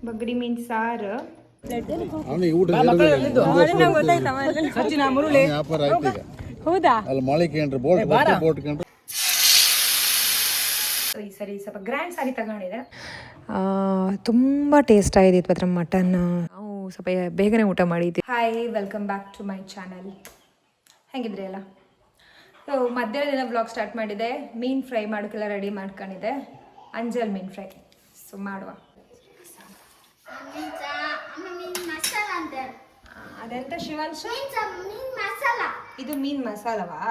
ಬಗ್ಗಡಿ ಮೀನ್ ಸಾರು. ಹೌದಾ? ಈ ಸರಿ ಸ್ವಲ್ಪ ಗ್ರ್ಯಾಂಡ್ ಸಾರಿ ತಗೊಂಡಿದೆ. ತುಂಬ ಟೇಸ್ಟ್ ಆಗಿದೆ ಇವತ್ತು ಮಟನ್. ನಾವು ಸ್ವಲ್ಪ ಬೇಗನೆ ಊಟ ಮಾಡಿದ್ವಿ. Hi, welcome back to my channel. ಹೆಂಗಿದ್ರಿ ಎಲ್ಲ? ಸೊ ಮಧ್ಯಾಹ್ನದಿಂದ ವ್ಲಾಗ್ ಸ್ಟಾರ್ಟ್ ಮಾಡಿದೆ. ಮೀನು ಫ್ರೈ ಮಾಡೋಕ್ಕೆಲ್ಲ ರೆಡಿ ಮಾಡ್ಕೊಂಡಿದ್ದೆ. ಅಂಜಲ್ ಮೀನು ಫ್ರೈ. ಸೊ ಮಾಡುವ. ಅದೆಂತ ಶಿವಾಂಶ? ಇದು ಮೀನು ಮಸಾಲವಾ?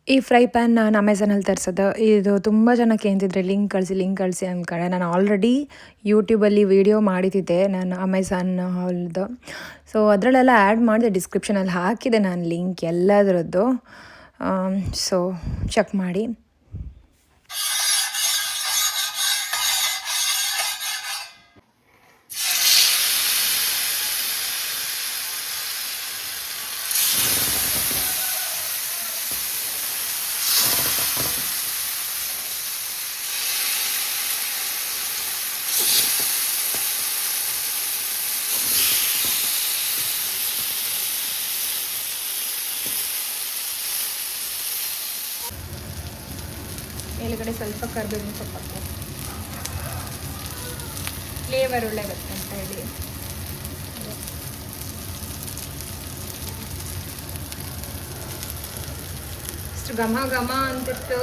ಈ ಫ್ರೈ ಪ್ಯಾನ್ ನಾನು ಅಮೆಝಾನಲ್ಲಿ ತರಿಸೋದು. ಇದು ತುಂಬ ಜನ ಕೇಳ್ತಿದ್ರೆ ಲಿಂಕ್ ಕಳಿಸಿ ಅಂದ್ಕೊಂಡೆ. ನಾನು ಆಲ್ರೆಡಿ ಯೂಟ್ಯೂಬಲ್ಲಿ ವೀಡಿಯೋ ಮಾಡಿದ್ದೆ ನಾನು ಅಮೆಝಾನ್ ಹಾಲ್ದು. ಸೊ ಅದರಲ್ಲೆಲ್ಲ ಆ್ಯಡ್ ಮಾಡಿದೆ, ಡಿಸ್ಕ್ರಿಪ್ಷನಲ್ಲಿ ಹಾಕಿದೆ ನಾನು ಲಿಂಕ್ ಎಲ್ಲದರದ್ದು. ಸೊ ಚೆಕ್ ಮಾಡಿ. ಮೇಲುಗಡೆ ಸ್ವಲ್ಪ ಕರಿಬೇವಿನ ಸೊಪ್ಪು ಹಾಕಿ, ಫ್ಲೇವರ್ ಒಳ್ಳೆ ಬರುತ್ತೆ ಅಂತ ಹೇಳಿ. ಇಷ್ಟು ಘಮ ಘಮ ಅಂತಿತ್ತು.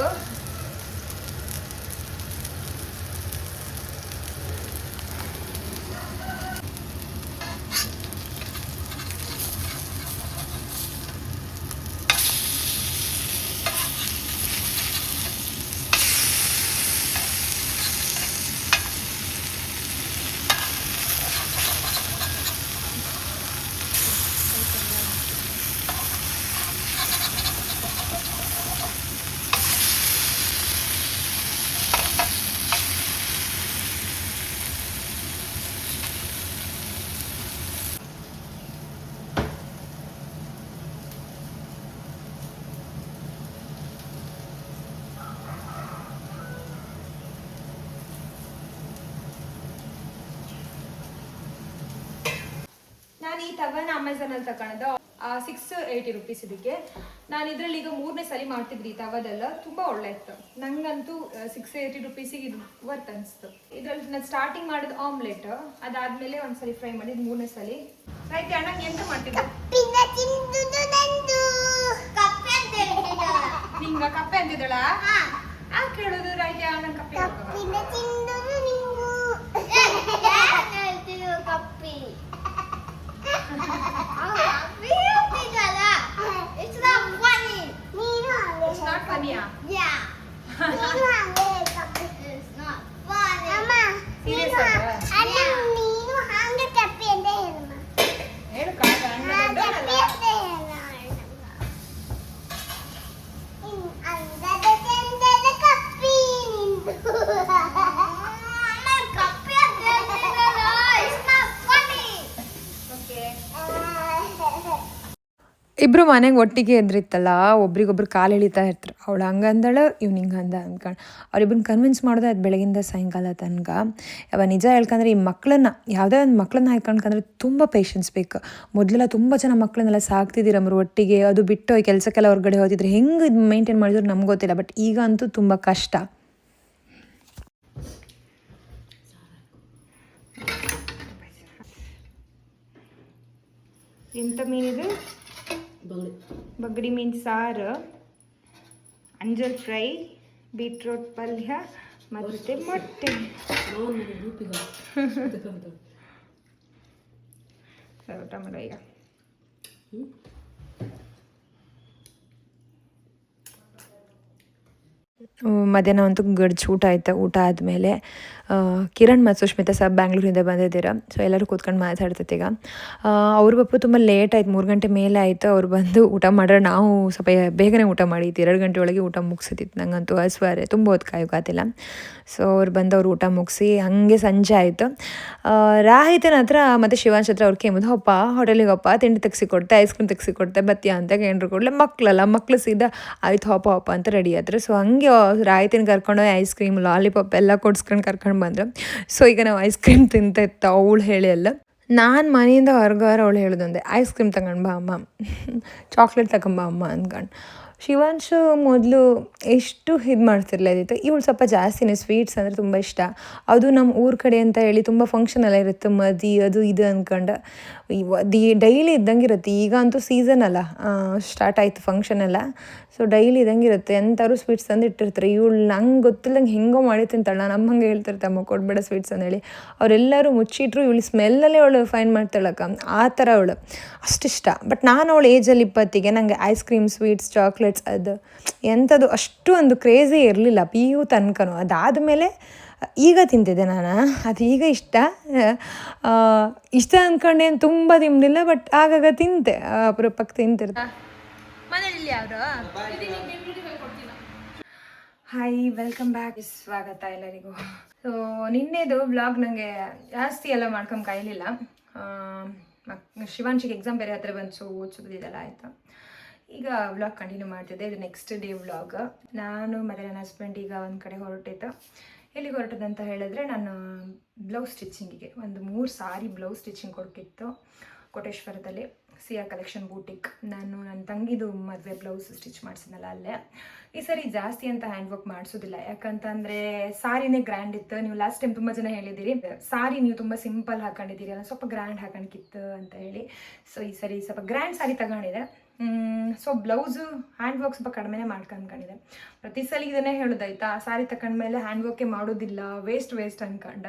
ನಾನು ಈ ತವನ ಅಮೆಝಾನಲ್ಲಿ ತಗೊಳ್ಳೋದು. 680 ರುಪೀಸ್ ಇದಕ್ಕೆ. ನಾನು ಇದರಲ್ಲಿ ಈಗ 3ನೇ ಸಲ ಮಾಡ್ತಿದ್ರಿ ಈ ತವದೆಲ್ಲ. ತುಂಬ ಒಳ್ಳೆ ಇತ್ತು. ನಂಗಂತೂ 680 ರುಪೀಸಿಗೆ ಇದು ವರ್ತ್ ಅನಿಸ್ತು. ಇದರಲ್ಲಿ ನಾನು ಸ್ಟಾರ್ಟಿಂಗ್ ಮಾಡಿದ ಆಮ್ಲೆಟ್, ಅದಾದಮೇಲೆ ಒಂದ್ಸಲಿ ಫ್ರೈ ಮಾಡಿದ್ದು 3ನೇ ಸಲ. ರೈಟ್ ಅಣ್ಣ ಎಂತ ಮಾಡ್ತಿದ್ದೆ? ನಿಂಗ ಕಪ್ಪೆ ಅಂತಿದ್ದಳ? ಕೇಳೋದು ರೈಟ್ ಅಣ್ಣ ಕಪ್ಪೆ It's not funny. It's not funny. Yeah. It's not funny. Mama. Serious Anna neenu hanga kappi ende helma. Helu kaga anna kappi ende helma. Andada tendada kappi nindu. Amma kappi ende helma. It's not funny. Okay. ಇಬ್ಬರು ಮನೆಗೆ ಒಟ್ಟಿಗೆ ಎದ್ರಿತ್ತಲ್ಲ, ಒಬ್ರಿಗೊಬ್ರು ಕಾಲು ಎಳಿತಾ ಇರ್ತಾರೆ. ಅವಳು ಹಂಗಂದಳು, ಇವ್ನು ಹಿಂಗೆ ಅಂದ್ಕೊಂಡು ಅವ್ರಿಬ್ಬರನ್ನ convince ಮಾಡೋದು ಅದು ಬೆಳಗಿಂದ ಸಾಯಂಕಾಲ ತನಕ. ಯಾವ ನಿಜ ಹೇಳ್ಕಂದ್ರೆ ಈ ಮಕ್ಕಳನ್ನ, ಯಾವುದೇ ಒಂದು ಮಕ್ಕಳನ್ನ ಹಾಕೊಂಡ್ಕಂದ್ರೆ ತುಂಬ ಪೇಷನ್ಸ್ ಬೇಕು. ಮೊದಲೆಲ್ಲ ತುಂಬ ಜನ ಮಕ್ಕಳನ್ನೆಲ್ಲ ಸಾಕ್ತಿದ್ದೀರಮ್ರು ಒಟ್ಟಿಗೆ. ಅದು ಬಿಟ್ಟು ಈ ಕೆಲಸಕ್ಕೆಲ್ಲ ಹೊರಗಡೆ ಹೋಗಿದ್ರೆ ಹೆಂಗೆ ಇದು ಮೇಂಟೈನ್ ಮಾಡಿದ್ರು ನಮ್ಗೆ ಗೊತ್ತಿಲ್ಲ. ಬಟ್ ಈಗ ಅಂತೂ ತುಂಬ ಕಷ್ಟ. ಎಂಥ ಮೀನಿದು? ಬಗ್ಗಡಿ ಮೀನು ಸಾರು, ಅಂಜಲ್ ಫ್ರೈ, ಬೀಟ್ರೋಟ್ ಪಲ್ಯ ಮತ್ತು ಮೊಟ್ಟೆ. ಊಟ ಮಾಡೋ ಈಗ. ಮಧ್ಯಾಹ್ನ ಅಂತೂ ಗಡ್ಜು ಊಟ ಆಯ್ತು. ಊಟ ಆದಮೇಲೆ ಕಿರಣ್ ಮತ್ತು ಸುಷ್ಮಿತಾ ಸಹ ಬ್ಯಾಂಗ್ಳೂರಿಂದ ಬಂದಿದ್ದೀರ. ಸೊ ಎಲ್ಲರೂ ಕೂತ್ಕೊಂಡು ಮಾತಾಡ್ತೈತೆ. ಈಗ ಅವ್ರ ಪಪ್ಪು ತುಂಬ ಲೇಟ್ ಆಯ್ತು, 3 ಗಂಟೆ ಮೇಲೆ ಆಯಿತು. ಅವ್ರು ಬಂದು ಊಟ ಮಾಡ್ರೆ ನಾವು ಸ್ವಲ್ಪ ಬೇಗನೆ ಊಟ ಮಾಡಿದ್ದು. 2 ಗಂಟೆ ಒಳಗೆ ಊಟ ಮುಗಿಸಿತ್ತು. ನಂಗಂತೂ ಹಸುವಾರೆ, ತುಂಬ ಹೊತ್ತು ಕಾಯೋಕ್ಕಾತಿಲ್ಲ. ಸೊ ಅವ್ರು ಬಂದು ಅವ್ರು ಊಟ ಮುಗಿಸಿ ಹಂಗೆ ಸಂಜೆ ಆಯಿತು. ರಾಹಿತನ ಹತ್ರ ಮತ್ತು ಶಿವಾಂಶ್ ಹತ್ರ ಅವ್ರು ಕೇಳಿದ್ದು, ಹೋಪ್ಪ ಹೋಟೆಲಿಗೆ ಹೋಪ್ಪ, ತಿಂಡಿ ತೆಗ್ಸಿಕೊಡ್ತೆ, ಐಸ್ ಕ್ರೀಮ್ ತೆಗ್ಸಿಕೊಡ್ತೆ, ಬತ್ತೀಯ ಅಂತ ಕೇಂದ್ರ ಕೊಡಲೆ. ಮಕ್ಕಳು ಸೀದಾ ಆಯ್ತು ಹೋಪ ಅಂತ ರೆಡಿ ಆದ್ರು. ಸೊ ಹಂಗೆ ರಾಹಿತಿನ ಕರ್ಕೊಂಡೋಗಿ ಐಸ್ ಕ್ರೀಮ್ ಲಾಲಿಪಾಪ್ ಎಲ್ಲ ಕೊಡ್ಸ್ಕೊಂಡು ಕರ್ಕೊಂಡು ತಗೊಂಡು ಬಂದರು. ಸೊ ಈಗ ನಾವು ಐಸ್ ಕ್ರೀಮ್ ತಿಂತ ಇತ್ತು ಅವಳು ಹೇಳಿ ಅಲ್ಲ. ನಾನು ಮನೆಯಿಂದ ಹೊರಗಾರ ಅವಳು ಹೇಳೋದೊಂದೆ, ಐಸ್ ಕ್ರೀಮ್ ತಗೊಂಡು ಬಾ ಅಮ್ಮ, ಚಾಕ್ಲೇಟ್ ತಗೊಂಬ ಅಮ್ಮ ಅಂದ್ಕೊಂಡು. ಶಿವಾಂಶು ಮೊದಲು ಎಷ್ಟು ಇದು ಮಾಡ್ತಿರ್ಲಿತ್ತು, ಇವಳು ಸ್ವಲ್ಪ ಜಾಸ್ತಿನೇ ಸ್ವೀಟ್ಸ್ ಅಂದರೆ ತುಂಬ ಇಷ್ಟ. ಅದು ನಮ್ಮ ಊರ ಕಡೆ ಅಂತ ಹೇಳಿ ತುಂಬ ಫಂಕ್ಷನ್ ಎಲ್ಲ ಇರುತ್ತೆ, ಮದಿ ಅದು ಇದು ಅಂದ್ಕೊಂಡು ಡೈಲಿ ಇದ್ದಂಗೆ ಇರುತ್ತೆ. ಈಗ ಅಂತೂ ಸೀಸನ್ ಅಲ್ಲ, ಸ್ಟಾರ್ಟ್ ಆಯಿತು ಫಂಕ್ಷನ್ ಎಲ್ಲ. ಸೊ ಡೈಲಿ ಇದ್ದಂಗೆ ಇರುತ್ತೆ, ಎಂಥವ್ರು ಸ್ವೀಟ್ಸ್ ತಂದು ಇಟ್ಟಿರ್ತಾರೆ. ಇವಳು ನಂಗೆ ಗೊತ್ತಿಲ್ಲದಂಗೆ ಹೆಂಗೋ ಮಾಡಿ ತಿಂತಾಳೆ. ನಾನು ನಮ್ಮ ಹಂಗೆ ಹೇಳ್ತಿರ್ತೆ, ಅಮ್ಮ ಕೊಡಬೇಡ ಸ್ವೀಟ್ಸ್ ಅಂದೇಳಿ. ಅವರೆಲ್ಲರೂ ಮುಚ್ಚಿಟ್ರು ಇವಳು ಸ್ಮೆಲ್ಲಲ್ಲೇ ಅವಳು ಫೈನ್ ಮಾಡ್ತಾಳಕ್ಕ, ಆ ಥರ ಅವಳು ಅಷ್ಟಿಷ್ಟ. ಬಟ್ ನಾನು ಅವಳು ಏಜಲ್ಲಿ 20ಗೆ ನನಗೆ ಐಸ್ ಕ್ರೀಮ್, ಸ್ವೀಟ್ಸ್, ಚಾಕ್ಲೇಟ್ಸ್ ಅದು ಎಂಥದ್ದು ಅಷ್ಟು ಒಂದು ಕ್ರೇಜಿ ಇರಲಿಲ್ಲ PU ತನಕನೂ. ಅದಾದಮೇಲೆ ಈಗ ತಿಂತಿದ್ದೆ ನಾನು, ಅದು ಈಗ ಇಷ್ಟ ಅಂದ್ಕೊಂಡೇನು ತುಂಬ ತಿಂದಿಲ್ಲ, ಬಟ್ ಆಗಾಗ ತಿಂತೆ, ಅಪರೂಪಕ್ಕೆ ತಿಂತಿರ್ತೆ. ಮನೇಲಿ ಯಾರು? ಹಾಯ್, ವೆಲ್ಕಮ್ ಬ್ಯಾಕ್, ಸ್ವಾಗತ ಎಲ್ಲರಿಗೂ. ಸೊ ನಿನ್ನೆದು ವ್ಲಾಗ್ ನನಗೆ ಜಾಸ್ತಿ ಎಲ್ಲ ಮಾಡ್ಕೊಂಡು ಕೈಲಿಲ್ಲ. ಶಿವಾಂಶಿಗೆ ಎಕ್ಸಾಮ್ ಬೇರೆ ಹತ್ರ ಬಂದು, ಸೊ ಓದಿಸೋದಿದೆಲ್ಲ ಆಯಿತು. ಈಗ ವ್ಲಾಗ್ ಕಂಟಿನ್ಯೂ ಮಾಡ್ತಿದ್ದೆ. ಇದು ನೆಕ್ಸ್ಟ್ ಡೇ ವ್ಲಾಗ್. ನಾನು ಮತ್ತು ನನ್ನ ಹಸ್ಬೆಂಡ್ ಈಗ ಒಂದು ಕಡೆ ಹೊರಟಿತ್ತು. ಎಲ್ಲಿಗೆ ಹೊರಟದಂತ ಹೇಳಿದ್ರೆ, ನಾನು ಬ್ಲೌಸ್ ಸ್ಟಿಚಿಂಗಿಗೆ ಒಂದು 3 ಸಾರಿ ಬ್ಲೌಸ್ ಸ್ಟಿಚಿಂಗ್ ಕೊಡೋಕ್ಕಿತ್ತು ಕೋಟೇಶ್ವರದಲ್ಲಿ, ಸಿಯಾ ಕಲೆಕ್ಷನ್ ಬೂಟಿಕ್. ನಾನು ನನ್ನ ತಂಗಿದು ಮದುವೆ ಬ್ಲೌಸ್ ಸ್ಟಿಚ್ ಮಾಡಿಸಿದ್ನಲ್ಲ ಅಲ್ಲೇ. ಈ ಸರಿ ಜಾಸ್ತಿ ಅಂತ ಹ್ಯಾಂಡ್ ವರ್ಕ್ ಮಾಡಿಸೋದಿಲ್ಲ, ಯಾಕಂತಂದರೆ ಸಾರಿನೇ ಗ್ರ್ಯಾಂಡ್ ಇತ್ತು. ನೀವು ಲಾಸ್ಟ್ ಟೈಮ್ ತುಂಬ ಜನ ಹೇಳಿದ್ದೀರಿ, ಸಾರಿ ನೀವು ತುಂಬ ಸಿಂಪಲ್ ಹಾಕೊಂಡಿದ್ದೀರಿ, ಅಲ್ಲ ಸ್ವಲ್ಪ ಗ್ರ್ಯಾಂಡ್ ಹಾಕೊಂಡಿತ್ತು ಅಂತ ಹೇಳಿ. ಸೊ ಈ ಸರಿ ಸ್ವಲ್ಪ ಗ್ರ್ಯಾಂಡ್ ಸಾರಿ ತಗೊಂಡಿದೆ. ಸೊ ಬ್ಲೌಸು ಹ್ಯಾಂಡ್ ವರ್ಕ್ ಸ್ವಲ್ಪ ಕಡಿಮೆನೇ ಮಾಡ್ಕೊಂಡಿದೆ. ಪ್ರತಿ ಸಲ ಇದನ್ನೇ ಹೇಳೋದಾಯ್ತಾ, ಸಾರಿ ತಗೊಂಡ್ಮೇಲೆ ಹ್ಯಾಂಡ್ ವರ್ಕೇ ಮಾಡೋದಿಲ್ಲ, ವೇಸ್ಟ್ ಅನ್ಕೊಂಡ.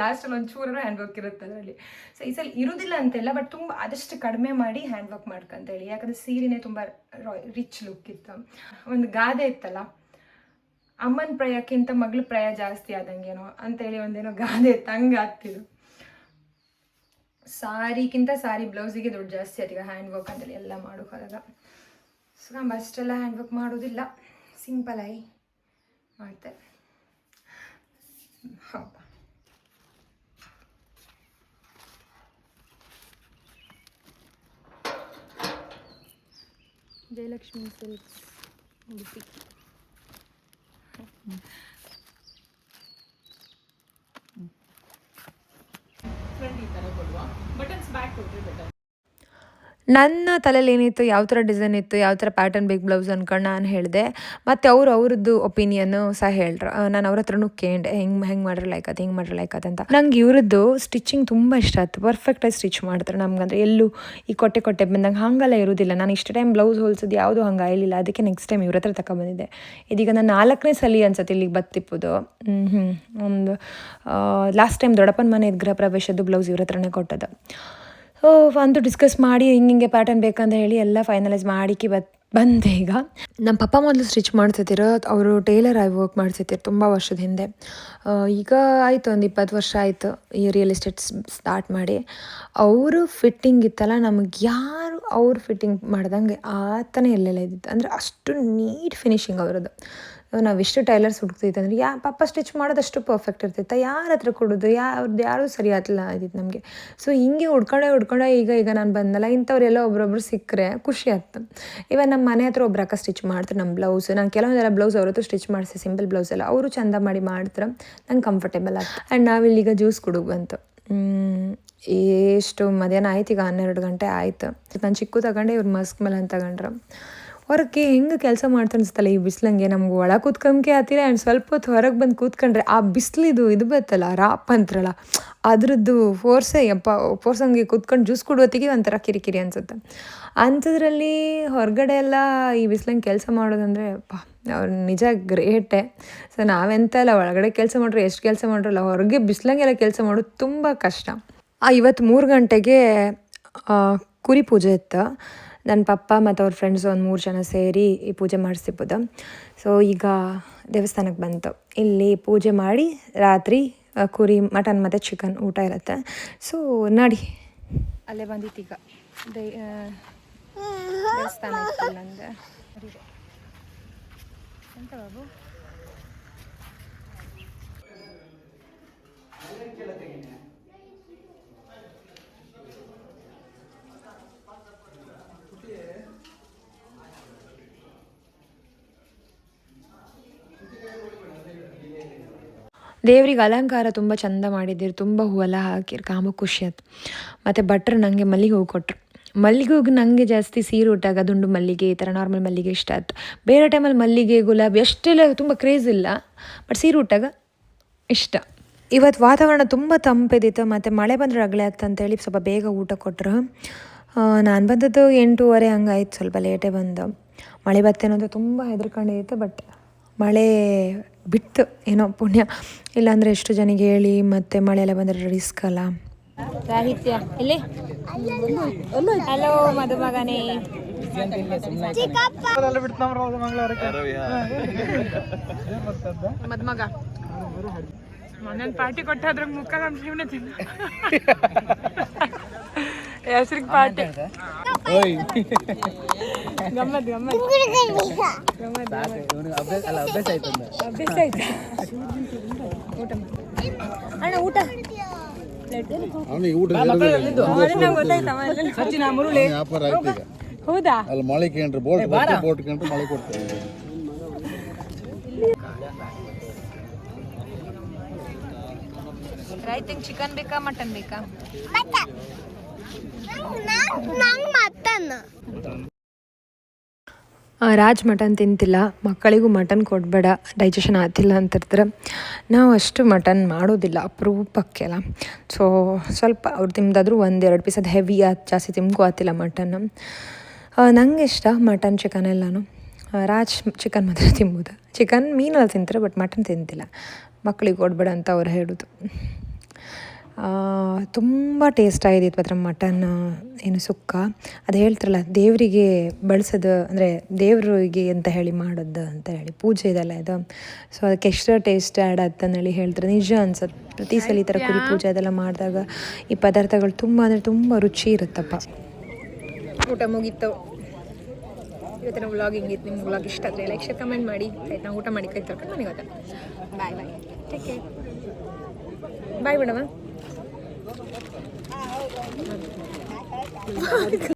ಲಾಸ್ಟಲ್ಲಿ ಒಂಚೂರು ಹ್ಯಾಂಡ್ ವರ್ಕ್ ಇರುತ್ತೆ ಅದರಲ್ಲಿ. ಸೊ ಈ ಸಲ ಇರೋದಿಲ್ಲ ಅಂತೆಲ್ಲ, ಬಟ್ ತುಂಬ ಆದಷ್ಟು ಕಡಿಮೆ ಮಾಡಿ ಹ್ಯಾಂಡ್ ವರ್ಕ್ ಮಾಡ್ಕೊಂತೇಳಿ. ಯಾಕಂದರೆ ಸೀರೆನೇ ತುಂಬ ರಿಚ್ ಲುಕ್ ಇತ್ತು. ಒಂದು ಗಾದೆ ಇತ್ತಲ್ಲ, ಅಮ್ಮನ ಪ್ರಾಯಕ್ಕಿಂತ ಮಗಳ ಪ್ರಾಯ ಜಾಸ್ತಿ ಆದಂಗೇನೋ ಅಂತೇಳಿ ಒಂದೇನೋ ಗಾದೆ ಇತ್ತು, ಹಂಗೆ ಆಗ್ತಿದ್ದು. ಸಾರಿಗಿಂತ ಸಾರಿ ಬ್ಲೌಸಿಗೆ ದುಡ್ಡು ಜಾಸ್ತಿ ಆಯ್ತು ಈಗ ಹ್ಯಾಂಡ್ ವರ್ಕ್ ಅಂತೇಳಿ ಎಲ್ಲ ಮಾಡೋಕ್ಕಾಗ. ಸೊ ನಾವು ಅಷ್ಟೆಲ್ಲ ಹ್ಯಾಂಡ್ ವರ್ಕ್ ಮಾಡೋದಿಲ್ಲ, ಸಿಂಪಲಾಗಿ ಮಾಡ್ತೆ. ಹೌದಾ, ಜಯಲಕ್ಷ್ಮಿ ಸಿಲ್ಕ್ಸ್ ಉಡುಪಿ. ನನ್ನ ತಲೆಯಲ್ಲಿ ಏನಿತ್ತು, ಯಾವ ಥರ ಡಿಸೈನ್ ಇತ್ತು, ಯಾವ ಥರ ಪ್ಯಾಟರ್ನ್ ಬೇಕು ಬ್ಲೌಸ್ ಅಂದ್ಕೊಂಡು ನಾನು ಹೇಳಿದೆ. ಮತ್ತು ಅವ್ರದ್ದು ಒಪಿನಿಯನ್ನು ಸಹ ಹೇಳ್ರು. ನಾನು ಅವ್ರ ಹತ್ರನೂ ಕೇಂಡೆ, ಹೆಂಗೆ ಮಾಡ್ರೆ ಲೈಕ್ ಅಂತ. ನಂಗೆ ಇವ್ರದ್ದು ಸ್ಟಿಚಿಂಗ್ ತುಂಬ ಇಷ್ಟ ಆಯ್ತು. ಪರ್ಫೆಕ್ಟಾಗಿ ಸ್ಟಿಚ್ ಮಾಡ್ತಾರೆ ನಮ್ಗಂದ್ರೆ, ಎಲ್ಲೂ ಈ ಕೊಟ್ಟೆ ಬಂದಂಗೆ ಹಾಗೆಲ್ಲ ಇರೋದಿಲ್ಲ. ನಾನು ಇಷ್ಟು ಟೈಮ್ ಬ್ಲೌಸ್ ಹೊಲ್ಸೋದು ಯಾವುದೂ ಹಂಗೆ ಆಗಿಲ್ಲ. ಅದಕ್ಕೆ ನೆಕ್ಸ್ಟ್ ಟೈಮ್ ಇವ್ರ ಹತ್ರ ತಗೊಬಂದಿದ್ದೆ. ಇದೀಗ ನಾನು 4ನೇ ಸಲ ಅನ್ಸುತ್ತೆ ಇಲ್ಲಿಗೆ ಬತ್ತಿಪ್ಪುದು. ಒಂದು ಲಾಸ್ಟ್ ಟೈಮ್ ದೊಡ್ಡಪ್ಪನ ಮನೆ ಗೃಹ ಪ್ರವೇಶದ್ದು ಬ್ಲೌಸ್ ಇವ್ರ ಹತ್ರನೇ ಕೊಟ್ಟದ್ದು. ಅಂತೂ ಡಿಸ್ಕಸ್ ಮಾಡಿ ಹಿಂಗೆ ಪ್ಯಾಟರ್ನ್ ಬೇಕಂತ ಹೇಳಿ ಎಲ್ಲ ಫೈನಲೈಸ್ ಮಾಡಿಕ್ಕೆ ಬಂದೆ. ಈಗ ನಮ್ಮ ಪಪ್ಪ ಮೊದಲು ಸ್ಟಿಚ್ ಮಾಡ್ತಿದ್ದೀರ, ಅವರು ಟೇಲರ್ ಆಗಿ ವರ್ಕ್ ಮಾಡ್ತಿದ್ದೀರ ತುಂಬ ವರ್ಷದ ಹಿಂದೆ. ಈಗ ಆಯಿತು ಒಂದು 20 ವರ್ಷ ಆಯಿತು ಈ ರಿಯಲ್ ಎಸ್ಟೇಟ್ ಸ್ಟಾರ್ಟ್ ಮಾಡಿ. ಅವರು ಫಿಟ್ಟಿಂಗ್ ಇತ್ತಲ್ಲ, ನಮಗೆ ಯಾರು ಅವ್ರು ಫಿಟ್ಟಿಂಗ್ ಮಾಡ್ದಂಗೆ ಆತನೇ ಎಲ್ಲೆಲ್ಲ ಇದ್ದಿತ್ತು. ಅಂದರೆ ಅಷ್ಟು ನೀಟ್ ಫಿನಿಶಿಂಗ್ ಅವರದ್ದು. ನಾವೆಷ್ಟು ಟೈಲರ್ಸ್ ಹುಡುಕ್ತಿತ್ತು ಅಂದರೆ, ಪಪ್ಪ ಸ್ಟಿಚ್ ಮಾಡೋದಷ್ಟು ಪರ್ಫೆಕ್ಟ್ ಇರ್ತಿತ್ತು, ಯಾರ ಹತ್ರ ಕೊಡೋದು, ಅವ್ರದ್ದು ಯಾರೂ ಸರಿ ಆಯ್ತಿಲ್ಲ ಇದ್ದಿತ್ತು ನಮಗೆ. ಸೊ ಹಿಂಗೆ ಹುಡ್ಕೊಂಡೆ ಈಗ ನಾನು ಬಂದಲ್ಲ, ಇಂಥವ್ರೆಲ್ಲ ಒಬ್ರೊಬ್ರು ಸಿಕ್ಕರೆ ಖುಷಿ ಆಗ್ತು. ಇವನ್ ನಮ್ಮ ಮನೆ ಹತ್ರ ಒಬ್ರು ಅಕ್ಕ ಸ್ಟಿಚ್ ಮಾಡ್ತಾರೆ ನಮ್ಮ ಬ್ಲೌಸ್. ನಾನು ಕೆಲವೊಂದೆಲ್ಲ ಬ್ಲೌಸ್ ಅವ್ರ ಹತ್ರ ಸ್ಟಿಚ್ ಮಾಡಿಸಿ, ಸಿಂಪಲ್ ಬ್ಲೌಸ್ ಎಲ್ಲ ಅವರು ಚಂದ ಮಾಡಿ ಮಾಡ್ತಾರೆ, ನಂಗೆ ಕಂಫರ್ಟೇಬಲ್ ಆಗ್ತದೆ. ಆ್ಯಂಡ್ ನಾವಿಲ್ಲೀಗ ಜ್ಯೂಸ್ ಕುಡುಗು ಬಂತು. ಎಷ್ಟು ಮಧ್ಯಾಹ್ನ ಆಯ್ತು, ಈಗ 12 ಗಂಟೆ ಆಯಿತು. ನಾನು ಚಿಕ್ಕು ತಗೊಂಡೆ, ಇವ್ರು ಮಸ್ಕ್ ಮೇಲೆ ಅಂತ ತಗೊಂಡ್ರು. ಹೊರಗೆ ಹೆಂಗೆ ಕೆಲಸ ಮಾಡ್ತಾ ಅನಿಸ್ತಲ್ಲ ಈ ಬಿಸಿಲಂಗೆ, ನಮ್ಗೆ ಒಳ ಕೂತ್ಕೊಂಬಕ್ಕೆ ಆಗ್ತಿಲ್ಲ. ಆ್ಯಂಡ್ ಸ್ವಲ್ಪ ಹೊತ್ತು ಹೊರಗೆ ಬಂದು ಕೂತ್ಕೊಂಡ್ರೆ ಆ ಬಿಸಿಲಿದು ಇದು ಬತ್ತಲ್ಲ, ರಾಪ್ ಅಂತಾರಲ್ಲ, ಅದ್ರದ್ದು ಫೋರ್ಸ್ ಹಂಗೆ ಕೂತ್ಕೊಂಡು ಜ್ಯೂಸ್ ಕೊಡುವತ್ತಿಗೆ ಒಂಥರ ಕಿರಿಕಿರಿ ಅನಿಸುತ್ತೆ. ಅಂಥದ್ರಲ್ಲಿ ಹೊರಗಡೆ ಎಲ್ಲ ಈ ಬಿಸಿಲಂಗೆ ಕೆಲಸ ಮಾಡೋದಂದರೆ ಅವ್ರು ನಿಜ ಗ್ರೇಟೆ. ಸೊ ನಾವೆಂತ ಇಲ್ಲ, ಒಳಗಡೆ ಕೆಲಸ ಮಾಡ್ರೆ ಎಷ್ಟು ಕೆಲಸ ಮಾಡ್ರಲ್ಲ, ಹೊರಗೆ ಬಿಸಿಲಂಗೆಲ್ಲ ಕೆಲಸ ಮಾಡೋದು ತುಂಬ ಕಷ್ಟ. ಇವತ್ತು 3 ಗಂಟೆಗೆ ಕುರಿ ಪೂಜೆ ಇತ್ತು. ನನ್ನ ಪಪ್ಪ ಮತ್ತು ಅವ್ರ ಫ್ರೆಂಡ್ಸ್ ಒಂದು 3 ಜನ ಸೇರಿ ಈ ಪೂಜೆ ಮಾಡಿಸಿಬೋದು. ಸೊ ಈಗ ದೇವಸ್ಥಾನಕ್ಕೆ ಬಂತು. ಇಲ್ಲಿ ಪೂಜೆ ಮಾಡಿ ರಾತ್ರಿ ಕುರಿ, ಮಟನ್ ಮತ್ತು ಚಿಕನ್ ಊಟ ಇರುತ್ತೆ. ಸೊ ನಡಿ ಅಲ್ಲೇ ಬಂದಿತ್ತು. ಈಗ ದೇವಸ್ಥಾನ ಇತ್ತಲ್ಲ ಅಂದರೆ ಎಂತ ಬಾಬು, ದೇವ್ರಿಗೆ ಅಲಂಕಾರ ತುಂಬ ಚಂದ ಮಾಡಿದ್ದೀರಿ, ತುಂಬ ಹೂವೆಲ್ಲ ಹಾಕಿರಿ, ಕಾಮ ಖುಷಿ ಆಯ್ತು. ಮತ್ತು ಭಟ್ರು ನನಗೆ ಮಲ್ಲಿಗೆ ಹೂವು ಕೊಟ್ಟರು. ಮಲ್ಲಿಗೆ ಹೂವು ನನಗೆ ಜಾಸ್ತಿ ಸೀರೆ ಉಟ್ಟಾಗ ದುಂಡು ಮಲ್ಲಿಗೆ ಈ ಥರ ನಾರ್ಮಲ್ ಮಲ್ಲಿಗೆ ಇಷ್ಟ ಆಯ್ತು. ಬೇರೆ ಟೈಮಲ್ಲಿ ಮಲ್ಲಿಗೆ ಗುಲಾಬಿ ಅಷ್ಟೆಲ್ಲ ತುಂಬ ಕ್ರೇಜ್ ಇಲ್ಲ, ಬಟ್ ಸೀರೆ ಉಟ್ಟಾಗ ಇಷ್ಟ. ಇವತ್ತು ವಾತಾವರಣ ತುಂಬ ತಂಪಿದ್ದಿತ್ತು, ಮತ್ತು ಮಳೆ ಬಂದರೆ ಅಗಳೆ ಅಂತೇಳಿ ಸ್ವಲ್ಪ ಬೇಗ ಊಟ ಕೊಟ್ಟರು. ನಾನು ಬಂದದ್ದು 8:30 ಹಂಗಾಯ್ತು, ಸ್ವಲ್ಪ ಲೇಟೇ ಬಂದು. ಮಳೆ ಬರ್ತೇನೋ ಅಂತ ತುಂಬ ಹೆದರ್ಕೊಂಡಿತ್ತು, ಬಟ್ ಮಳೆ ಬಿಟ್ಟು ಏನೋ ಪುಣ್ಯ, ಇಲ್ಲಾಂದರೆ ಎಷ್ಟು ಜನಿಗೆ ಹೇಳಿ ಮತ್ತು ಮಳೆಯೆಲ್ಲ ಬಂದರೆ ರಿಸ್ಕ್ ಅಲ್ಲ. ಸಾಹಿತ್ಯ ಇಲ್ಲಿ ಹಲೋ ಮದುಮಗನೇ, ಮದುಮಗ ಮನೇಲಿ ಪಾರ್ಟಿ ಕೊಟ್ಟಾದ್ರ ಮುಖ ನಮ್ಮ ತಿನ್ನ ಹೆಸ್ರಿಗೆ ಪಾರ್ಟಿ ಗಮ್ಮತ್ ಗಮ್ಮತ್ ಅಭ್ಯಾಸ ಆಯ್ತು. ಊಟ ಅಣ್ಣ ಊಟ ಹೌದಾ ಮಳೆ ಕೇಂದ್ರ ಬೋಟ್ ಕೇಂದ್ರ ಮಳೆ ಕೊಡ್ತಾರೆ. ರೈತಿಂಗ್ ಚಿಕನ್ ಬೇಕಾ ಮಟನ್ ಬೇಕಾ? ರಾಜ್ ಮಟನ್ ತಿಂತಿಲ್ಲ, ಮಕ್ಕಳಿಗೂ ಮಟನ್ ಕೊಡಬೇಡ ಡೈಜೆಷನ್ ಆಗ್ತಿಲ್ಲ ಅಂತಿರ್ತಾರೆ. ನಾವು ಅಷ್ಟು ಮಟನ್ ಮಾಡೋದಿಲ್ಲ, ಅಪರೂಪಕ್ಕೆಲ್ಲ. ಸೊ ಸ್ವಲ್ಪ ಅವ್ರು ತಿಂದಾದರೂ 1-2 ಪೀಸ್, ಅದು ಹೆವಿ ಜಾಸ್ತಿ ತಿನ್ಕೋ ಆಗ್ತಿಲ್ಲ ಮಟನ್. ನನಗೆ ಇಷ್ಟ ಮಟನ್ ಚಿಕನ್ ಎಲ್ಲನೂ. ರಾಜ್ ಚಿಕನ್ ಮಾತ್ರ ತಿನ್ಬೋದು, ಚಿಕನ್ ಮೀನೆಲ್ಲ ತಿಂತಾರೆ, ಬಟ್ ಮಟನ್ ತಿಂತಿಲ್ಲ. ಮಕ್ಕಳಿಗೆ ಕೊಡಬೇಡ ಅಂತ ಅವ್ರು ಹೇಳೋದು. ತುಂಬ ಟೇಸ್ಟ್ ಆಗಿತ್ತು ಅದ್ರ ಮಟನ್ ಏನು ಸುಕ್ಕ. ಅದು ಹೇಳ್ತಾರಲ್ಲ ದೇವರಿಗೆ ಬಳಸೋದು, ಅಂದರೆ ದೇವರಿಗೆ ಅಂತ ಹೇಳಿ ಮಾಡೋದು ಅಂತ ಹೇಳಿ ಪೂಜೆ ಇದೆಲ್ಲ ಇದು. ಸೊ ಅದಕ್ಕೆ ಎಕ್ಸ್ಟ್ರಾ ಟೇಸ್ಟ್ ಆ್ಯಡ್ ಅಂತಂದೇಳಿ ಹೇಳ್ತಾರೆ. ನಿಜ ಅನ್ಸುತ್ತೆ, ಪ್ರತಿ ಸಲ ಈ ಥರ ಕುರಿ ಪೂಜೆ ಅದೆಲ್ಲ ಮಾಡಿದಾಗ ಈ ಪದಾರ್ಥಗಳು ತುಂಬ ಅಂದರೆ ತುಂಬ ರುಚಿ ಇರುತ್ತಪ್ಪ. ಊಟ ಮುಗೀತು. ಇವತ್ತಿನ ವ್ಲಾಗ್ ಹಿಂಗಿತ್ತು. ನಿಮ್ಮ ವ್ಲಾಗ್ ಇಷ್ಟ ಆದರೆ ಲೈಕ್ ಶೇರ್ ಕಮೆಂಟ್ ಮಾಡಿ ಆಯ್ತು. ನಾವು ಊಟ ಮಾಡಿ ಕೈ ತೊಳ್ಕೊಂಡು ಮನೆಗೆ ಹೋಗ್ತೇವೆ. ಬಾಯ್ ಬಾಯ್, ಟೇಕ್ ಕೇರ್, ಬಾಯ್ ಬಿಡಮ್ಮ.